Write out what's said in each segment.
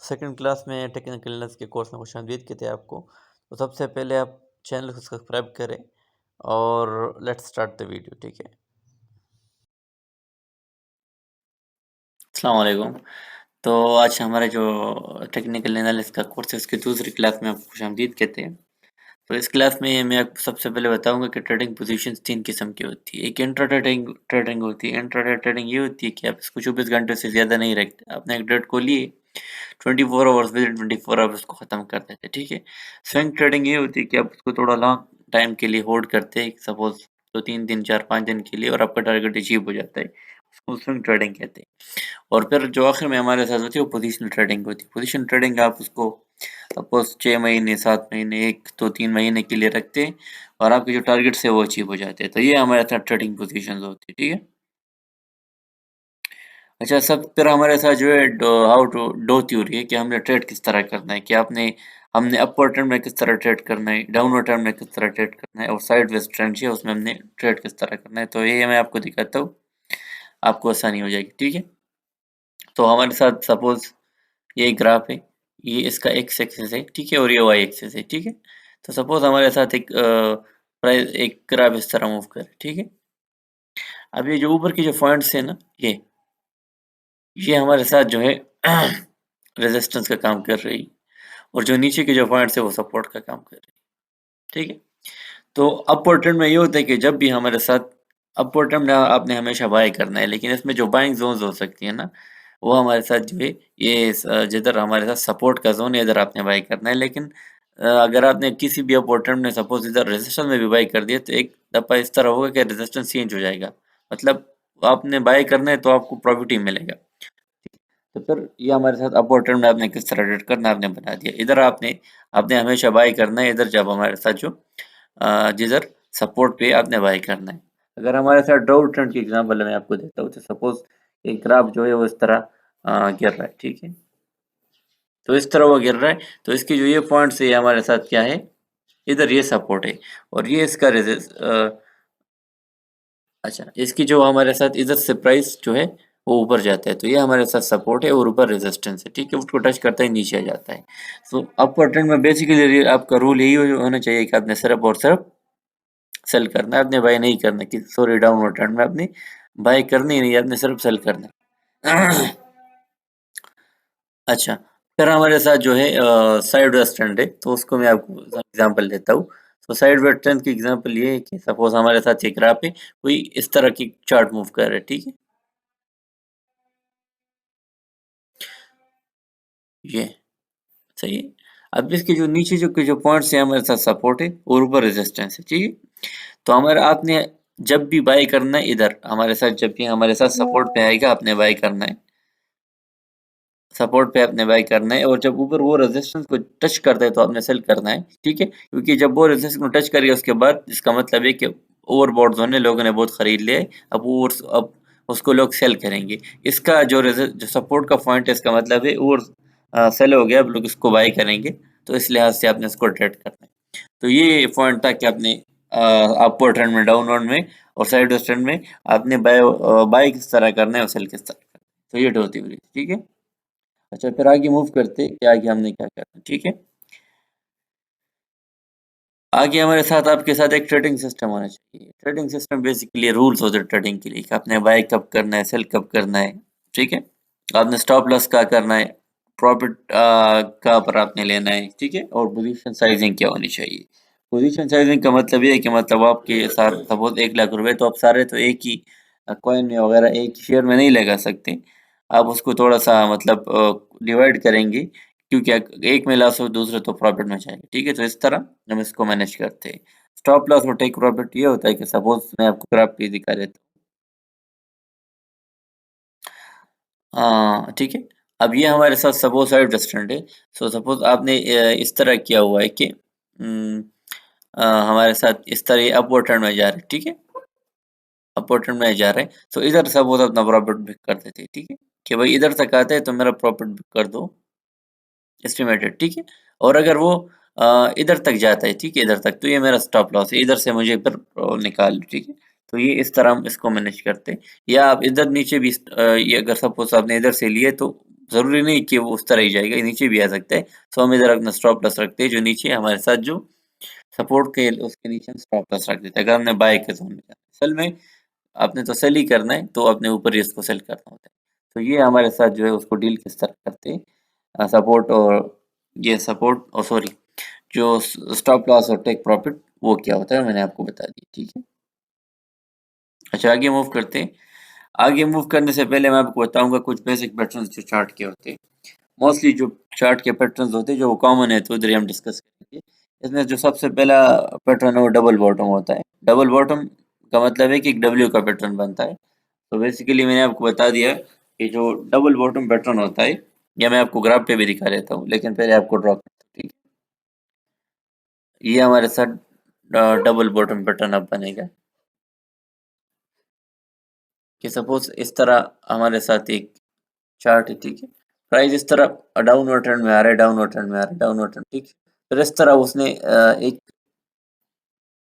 Second class में technical analysis के course में खुशामदीद कहते हैं आपको। तो सबसे पहले आप चैनल को सब्सक्राइब करें और लेट्स स्टार्ट द वीडियो, ठीक है। अस्सलाम वालेकुम। तो आज हमारा जो टेक्निकल एनालिसिस का कोर्स है उसकी दूसरी क्लास में आपको खुशामदीद कहते हैं। तो इस क्लास में मैं आपको सबसे पहले बताऊंगा कि ट्रेडिंग पोजीशंस 3 किस्म की होती है। एक इंट्राडे ट्रेडिंग ट्रेडिंग होती है। इंट्राडे ट्रेडिंग ये होती है कि आप इसको 24 घंटे से ज़्यादा नहीं रखते। आपने एक ट्रेड को लिए 24 आवर्स विद इन 24 आवर्स को ख़त्म कर देते, ठीक है। स्विंग ट्रेडिंग ये होती है कि आप उसको थोड़ा लॉन्ग टाइम के लिए होल्ड करते हैं, सपोज तो 3 दिन 4-5 दिन के लिए, और आपका टारगेट अचीव हो जाता है, उसको स्विंग ट्रेडिंग कहते हैं। और फिर जो आखिर में हमारे साथ होती है वो पोजीशनल ट्रेडिंग होती है। पोजीशन ट्रेडिंग आप उसको सपोज 6 महीने 7 महीने 1 2 3 महीने के लिए रखते हैं और आपके जो टारगेट्स है वो अचीव हो जाते हैं। तो ये हमारे साथ ट्रेडिंग पोजीशंस होती है, ठीक है। अच्छा, सब फिर हमारे साथ जो है हाउ टू डो थ्योरी है कि हमने ट्रेड किस तरह करना है, कि आपने हमने अपवर्ड ट्रेंड में किस तरह ट्रेड करना है, डाउनवर्ड ट्रेंड में किस तरह ट्रेड करना है, और साइडवेज ट्रेंड है उसमें हमने ट्रेड किस तरह करना है। तो ये मैं आपको दिखाता हूँ, आपको आसानी हो जाएगी, ठीक है। तो हमारे साथ सपोज ये ग्राफ है, ये इसका एक्स एक्सिस है, ठीक है, और ये वाई एक्सिस है, ठीक है। तो सपोज हमारे साथ एक प्राइस एक ग्राफ इस तरह मूव कर, ठीक है। अब ये जो ऊपर की जो पॉइंट्स है ना, ये हमारे साथ जो है रेजिस्टेंस का काम कर रही, और जो नीचे के जो पॉइंट्स है वो सपोर्ट का काम कर रही, ठीक है। तो अपवर्ड ट्रेंड में ये होता है कि जब भी हमारे साथ अपवर्ड ट्रेंड में आपने हमेशा बाय करना है, लेकिन इसमें जो बाइंग जोन्स हो सकती है ना, वो हमारे साथ जो है ये जिधर हमारे साथ सपोर्ट का जोन है इधर आपने बाय करना है। लेकिन अगर आपने किसी भी अपवर्ड ट्रेंड में सपोज इधर रेजिस्टेंस में भी बाय कर दिया तो एक दफ़ा इस तरह होगा कि रेजिस्टेंस चेंज हो जाएगा, मतलब आपने बाय करना है तो आपको प्रॉफिट ही मिलेगा। तो फिर ये हमारे साथ अपवर्ड ट्रेंड में आपने किस तरह ट्रेड करना है आपने बता दिया। इधर आपने आपने हमेशा बाय करना है, इधर जब हमारे साथ जो जिधर सपोर्ट पे आपने बाय करना है। अगर हमारे साथ डाउन ट्रेंड की एग्जांपल मैं आपको देता हूँ, तो सपोज एक ग्राफ जो है वो इस तरह गिर रहा है, ठीक है। तो इस तरह वो गिर रहा है, तो इसकी जो ये पॉइंट्स है ये हमारे साथ क्या है, इधर ये सपोर्ट है, और ये इसका अच्छा, इसकी जो हमारे साथ इधर से प्राइस जो है वो ऊपर जाता है, तो ये हमारे साथ सपोर्ट है और ऊपर रेजिस्टेंस है, ठीक है। उसको टच करता ही नीचे आ जाता है। सो अपवर्ड ट्रेंड में बेसिकली आपका रूल यही होना चाहिए कि आपने सिर्फ और सिर्फ सेल करना है, आपने बाय नहीं करना, कि सॉरी डाउनवर्ड ट्रेंड में आपने बाय करनी नहीं, आपने सिर्फ सेल करना है। अच्छा, फिर हमारे साथ जो है साइडवेज ट्रेंड है, तो उसको मैं आपको एग्जांपल देता हूँ। तो साइडवेज ट्रेंड की एग्जांपल ये है कि सपोज हमारे साथ एक ग्राफ है, कोई इस तरह की चार्ट मूव कर रहा है, ठीक है। ये सही है। अब इसके जो नीचे जो पॉइंट्स हैं हमारे साथ सपोर्ट है और ऊपर रेजिस्टेंस है, ठीक है। तो हमारे आपने जब भी बाय करना है इधर हमारे साथ, जब भी हमारे साथ सपोर्ट पे आएगा आपने बाय करना है, सपोर्ट पे आपने बाय करना है, और जब ऊपर वो रेजिस्टेंस को टच करता है तो आपने सेल करना है, ठीक है। क्योंकि जब वो रेजिस्टेंस को टच करेगा उसके बाद इसका मतलब है कि ओवरबॉट जोन है, लोगों ने बहुत खरीद लिया है, अब उसको लोग सेल करेंगे। इसका जो सपोर्ट का पॉइंट है इसका मतलब है ओवर सेल हो गया, अब लोग इसको बाय करेंगे, तो इस लिहाज से आपने इसको ट्रेड करना है। तो ये पॉइंट था कि आपने अपवर्ड ट्रेंड में, डाउनवर्ड में और साइडवेज ट्रेंड में आपने बाय किस तरह करना है और सेल किस तरह करना है। तो ये होती हुई, ठीक है। अच्छा, फिर आगे मूव करते हैं कि आगे हमने क्या करना है, ठीक है। आगे हमारे साथ आपके साथ एक ट्रेडिंग सिस्टम होना चाहिए। ट्रेडिंग सिस्टम बेसिकली रूल्स होते हैं ट्रेडिंग के लिए कि आपने बाय कब करना है, सेल कब करना है, ठीक है। आपने स्टॉप लॉस क्या करना है, प्रॉफिट कहाँ पर आपने लेना है, ठीक है, और पोजीशन साइजिंग क्या होनी चाहिए। पोजीशन साइजिंग का मतलब ये है कि मतलब आपके साथ सपोज 1 लाख रुपए, तो आप सारे तो एक ही कॉइन में वगैरह एक शेयर में नहीं लगा सकते, आप उसको थोड़ा सा मतलब डिवाइड करेंगे, क्योंकि एक में लॉस हो दूसरे तो प्रॉफिट में जाएगा, ठीक है। तो इस तरह हम इसको मैनेज करते हैं। स्टॉप लॉस और टेक प्रॉफिट ये होता है कि सपोज मैं आपको ग्राफ पे दिखा देता हूँ, ठीक है। अब ये हमारे साथ सपोज साइड रेस्टोरेंट है। सो सपोज आपने इस तरह किया हुआ है कि हमारे साथ इस तरह अपवर्ड ट्रेंड में जा रहे हैं, ठीक है, अपवर्ड ट्रेंड में जा रहे हैं, तो इधर सपोज अपना प्रॉफिट बुक कर देते हैं, ठीक है, कि भाई इधर तक आते हैं तो मेरा प्रॉफिट बुक कर दो एस्टिमेटेड, ठीक है। और अगर वो इधर तक जाता है, ठीक है, इधर तक, तो ये मेरा स्टॉप लॉस है, इधर से मुझे फिर निकाल लो, ठीक है। तो ये इस तरह हम इसको मैनेज करते हैं। या आप इधर नीचे भी ये अगर सपोज आपने इधर से लिए तो ज़रूरी नहीं कि वो उस तरह ही जाएगा, ये नीचे भी आ सकता है। सो हम इधर अपना स्टॉप लॉस रखते हैं जो नीचे हमारे साथ जो सपोर्ट के उसके नीचे हम स्टॉप लॉस रख देते हैं, अगर हमने बाय के ज़ोन में जाना है। असल में आपने तो सेल ही करना है, तो अपने ऊपर ही इसको सेल करना होता है। तो ये हमारे साथ जो है उसको डील किस तरह करते हैं, सपोर्ट और ये सपोर्ट और सॉरी जो स्टॉप लॉस और टेक प्रॉफिट वो क्या होता है मैंने आपको बता दिया, ठीक है। अच्छा, आगे मूव करते हैं। आगे मूव करने से पहले मैं आपको बताऊंगा कुछ बेसिक पैटर्न्स जो चार्ट के होते हैं। मोस्टली जो चार्ट के पैटर्न्स होते हैं जो कॉमन है, तो इधर ही हम डिस्कस करेंगे। इसमें जो सबसे पहला पैटर्न है वो डबल बॉटम होता है। डबल बॉटम का मतलब है कि एक डब्ल्यू का पैटर्न बनता है। तो बेसिकली मैंने आपको बता दिया कि जो डबल बॉटम पैटर्न होता है, या मैं आपको ग्राफ पे भी दिखा देता हूँ, लेकिन पहले आपको ड्रॉ करता हूँ, ठीक है। ये हमारे साथ डबल बॉटम पैटर्न अब बनेगा कि सपोज इस तरह हमारे साथ एक चार्ट है, ठीक है। प्राइस इस तरह डाउनवर्ड ट्रेंड में आ रहा है, डाउनवर्ड ट्रेंड में आ रहा है, डाउनवर्ड ट्रेंड, ठीक है। फिर इस तरह उसने एक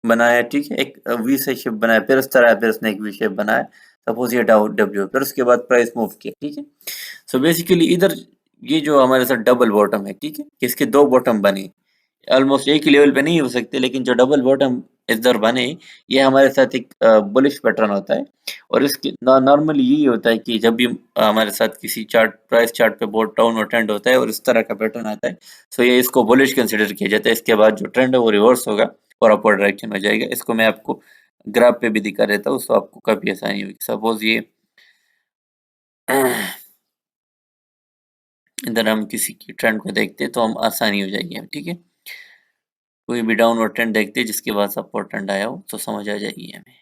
बनाया, ठीक है, एक वी से शेप बनाया, फिर इस तरह फिर उसने एक वी शेप बनाया। सपोज ये डाउ डब्ल्यू, फिर उसके बाद प्राइस मूव किया, ठीक है। सो बेसिकली इधर ये जो हमारे साथ डबल बॉटम है, ठीक है, इसके दो बॉटम बने, ऑलमोस्ट एक ही लेवल पे नहीं हो सकते, लेकिन जो डबल बॉटम इधर बने, ये हमारे साथ एक बुलिश पैटर्न होता है। और इसके नॉर्मली यही होता है कि जब भी हमारे साथ किसी चार्ट प्राइस चार्ट पे बहुत डाउन ट्रेंड होता है और इस तरह का पैटर्न आता है, सो ये इसको बुलिश कंसिडर किया जाता है। इसके बाद जो ट्रेंड है वो रिवर्स होगा और अपवर्ड डायरेक्शन में जाएगा। इसको मैं आपको ग्राफ पे भी दिखा देता हूँ, सो आपको काफी आसानी होगी। सपोज ये इधर हम किसी की ट्रेंड को देखते हैं तो हम आसानी हो जाएगी हमें, ठीक है। कोई भी डाउनवर्ड ट्रेंड देखते हैं जिसके बाद अपवर्ड ट्रेंड आया हो तो समझ आ जाएगी हमें।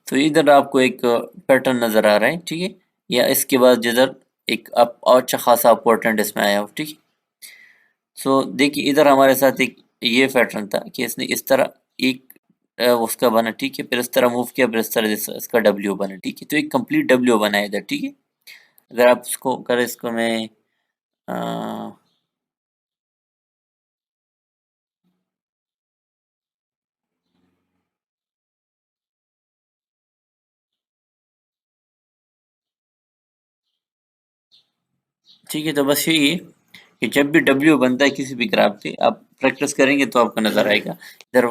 तो इधर आपको एक पैटर्न नजर आ रहा है, ठीक है। या इसके बाद जिधर एक अप और अच्छा खासा अपवर्ड ट्रेंड इसमें आया हो, ठीक है। सो देखिए इधर हमारे साथ एक ये पैटर्न था कि इसने इस तरह एक उसका बना, ठीक है, फिर इस तरह मूव किया, फिर इस तरह इसका डब्ल्यू बना, ठीक है। तो एक कंप्लीट डब्ल्यू बना है इधर, ठीक है। अगर आप इसको करें, इसको मैं अ, ठीक है। तो बस यही है कि जब भी डब्ल्यू बनता है किसी भी ग्राफ पे, आप प्रैक्टिस करेंगे तो आपको नजर आएगा। इधर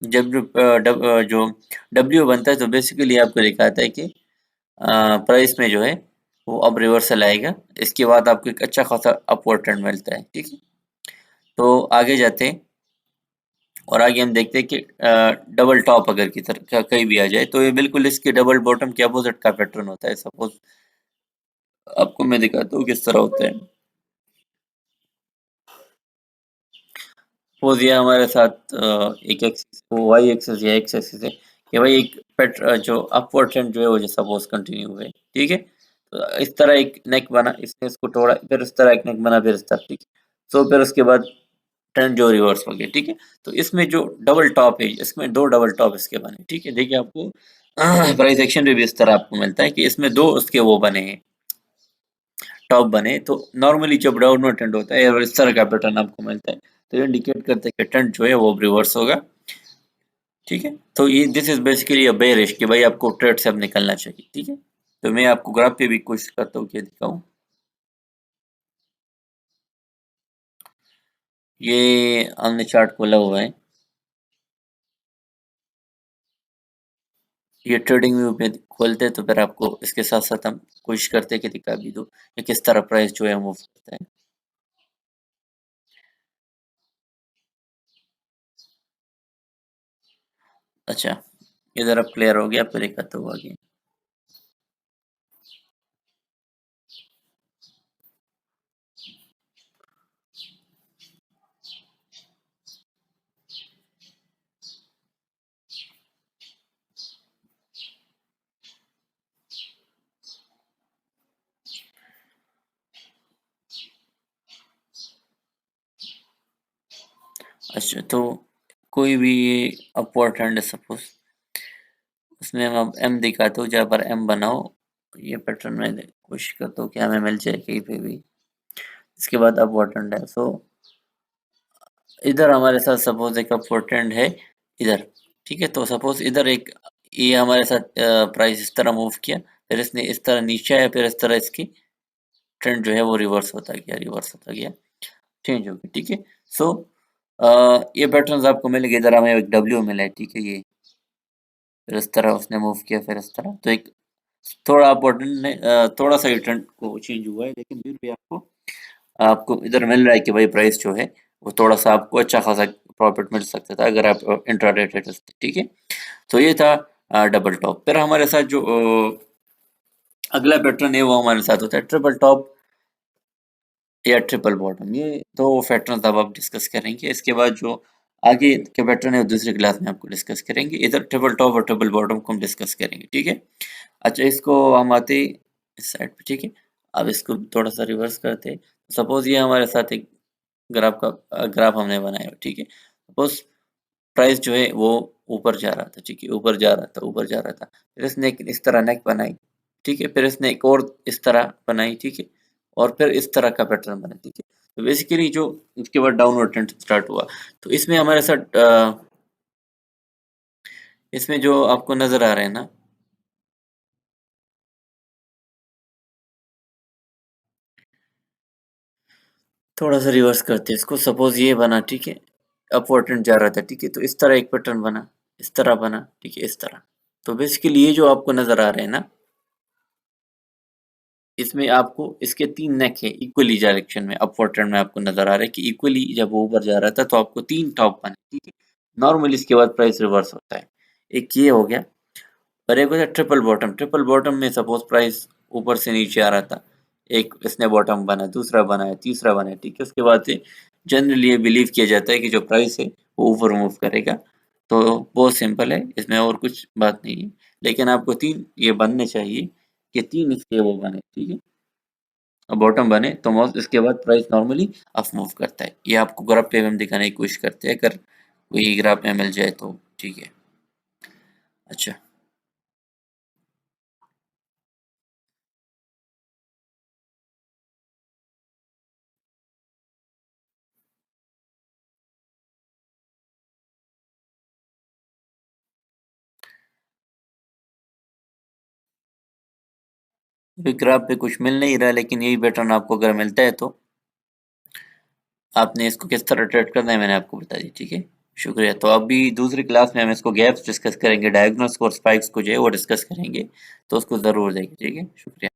जब जो डब्ल्यू बनता है तो बेसिकली आपको दिखाता है कि प्राइस में जो है वो अब रिवर्सल आएगा। इसके बाद आपको एक अच्छा खासा अपवर्ड ट्रेंड मिलता है, ठीक है। तो आगे जाते हैं और आगे हम देखते हैं कि डबल टॉप अगर की तरह कहीं भी आ जाए तो ये बिल्कुल इसके डबल बॉटम के अपोजिट का पैटर्न होता है। सपोज आपको मैं दिखाता हूँ किस तरह होता है। सपोज ये हमारे साथ एक एक्सिस वाई एक्सिस या एक्स एक्सिस है कि भाई एक जो अपवर्ड ट्रेंड जो है वो जो सपोज कंटिन्यू हुए, ठीक है। तो इस तरह एक नेक बना, इसने इसको तोड़ा, फिर इस तरह एक नेक बना, फिर इस तरह, ठीक है। सो फिर उसके बाद ट्रेंड जो रिवर्स हो गया, ठीक है। तो इसमें जो डबल टॉप है, इसमें दो डबल टॉप इसके बने, ठीक है। देखिए आपको प्राइस एक्शन पे भी इस तरह आपको मिलता है कि इसमें दो उसके वो बने हैं, टॉप बने। तो नॉर्मली जब डाउनवर्ड ट्रेंड होता है और इस तरह का पैटर्न आपको मिलता है, तो ये इंडिकेट करता है कि ट्रेंड जो है वो रिवर्स होगा, ठीक है। तो ये this is basically a bearish कि भाई आपको ट्रेड से अब निकलना चाहिए, ठीक है। तो मैं आपको ग्राफ पे भी कोशिश करता हूँ कि दिखाऊं। ये हमने चार्ट खोला हुआ है, ये ट्रेडिंग व्यू पे खोलते हैं तो फिर आपको इसके साथ साथ हम कोशिश करते हैं कि दिखा भी दो कि किस तरह प्राइस जो है मूव करता है। अच्छा, इधर अब क्लियर हो गया, आपको दिखाता हूँ आगे। अच्छा, तो कोई भी ये अपवर्ड ट्रेंड है सपोज, उसमें हम अब एम दिखाते हो, जहाँ पर एम बनाओ, ये पैटर्न में कोशिश करता हूँ कि हमें मिल जाए कहीं पे भी। इसके बाद अपवर्ड ट्रेंड है, सो इधर हमारे साथ सपोज एक अपवर्ड ट्रेंड है इधर, ठीक है। तो सपोज इधर एक ये हमारे साथ प्राइस इस तरह मूव किया, फिर इसने इस तरह नीचे आया, फिर इस तरह इसकी ट्रेंड जो है वो रिवर्स होता गया, चेंज हो गया, ठीक है। सो ये पैटर्न्स आपको मिल गए। इधर हमें एक डब्ल्यू मिला है, ठीक है। ये फिर इस तरह उसने मूव किया, फिर इस तरह, तो एक थोड़ा अपवर्ड ने थोड़ा सा ये ट्रेंड को चेंज हुआ है, लेकिन फिर भी आपको आपको इधर मिल रहा है कि भाई प्राइस जो है वो थोड़ा सा आपको अच्छा खासा प्रॉफिट मिल सकता था अगर आप इंट्राडे ट्रेडर्स थे, ठीक है। तो ये था डबल टॉप। फिर हमारे साथ जो अगला पैटर्न है वो हमारे साथ होता है ट्रिपल टॉप या ट्रिपल बॉटम। ये दो पैटर्न अब आप डिस्कस करेंगे। इसके बाद जो आगे के पैटर्न है वो दूसरी क्लास में आपको डिस्कस करेंगे। इधर ट्रिपल टॉप और ट्रिपल बॉटम को हम डिस्कस करेंगे, ठीक है। अच्छा, इसको हम आते इस साइड पे, ठीक है। अब इसको थोड़ा सा रिवर्स करते। सपोज ये हमारे साथ एक ग्राफ हमने बनाया, ठीक है। सपोज प्राइस जो है वो ऊपर जा रहा था, ठीक है, ऊपर जा रहा था। फिर इसने एक इस तरह नेक बनाई, ठीक है। फिर इसने एक और इस तरह बनाई, ठीक है, और फिर इस तरह का पैटर्न बना, ठीक है। तो बेसिकली जो उसके बाद डाउनवर्ड ट्रेंड स्टार्ट हुआ। तो इसमें हमारे साथ इसमें जो आपको नजर आ रहे हैं ना, थोड़ा सा रिवर्स करते हैं इसको। सपोज ये बना, ठीक है, अपवर्ड ट्रेंड जा रहा था, ठीक है। तो इस तरह एक पैटर्न बना, इस तरह बना, ठीक है, इस तरह। तो बेसिकली ये जो आपको नजर आ रहे हैं ना, इसमें आपको इसके 3 नेक है इक्वली डायरेक्शन में, अपवर्ड ट्रेंड में आपको नज़र आ रहा है कि इक्वली जब वो ऊपर जा रहा था तो आपको 3 टॉप बने, ठीक है। नॉर्मली इसके बाद प्राइस रिवर्स होता है। एक ये हो गया, और एक होता है ट्रिपल बॉटम। ट्रिपल बॉटम में सपोज प्राइस ऊपर से नीचे आ रहा था, एक इसने बॉटम बना, दूसरा बनाया, तीसरा बनाया, ठीक है। उसके बाद से जनरली ये बिलीव किया जाता है कि जो प्राइस है वो ऊपर मूव करेगा। तो बहुत सिंपल है, इसमें और कुछ बात नहीं है। लेकिन आपको 3 ये बनने चाहिए कि 3 इसके वो बने, ठीक है, बॉटम बने तो माउस इसके बाद प्राइस नॉर्मली अप मूव करता है। ये आपको ग्राफ पे हम दिखाने की कोशिश करते हैं, अगर कोई ग्राफ में मिल जाए तो ठीक है। अच्छा, अभी ग्राफ पे कुछ मिल नहीं रहा, लेकिन यही पैटर्न आपको अगर मिलता है तो आपने इसको किस तरह ट्रेड करना है मैंने आपको बता दी, ठीक है। शुक्रिया। तो अभी दूसरी क्लास में हम इसको गैप्स डिस्कस करेंगे, डायगोनल्स और स्पाइक्स को जो है वो डिस्कस करेंगे, तो उसको ज़रूर देखें, ठीक है। शुक्रिया।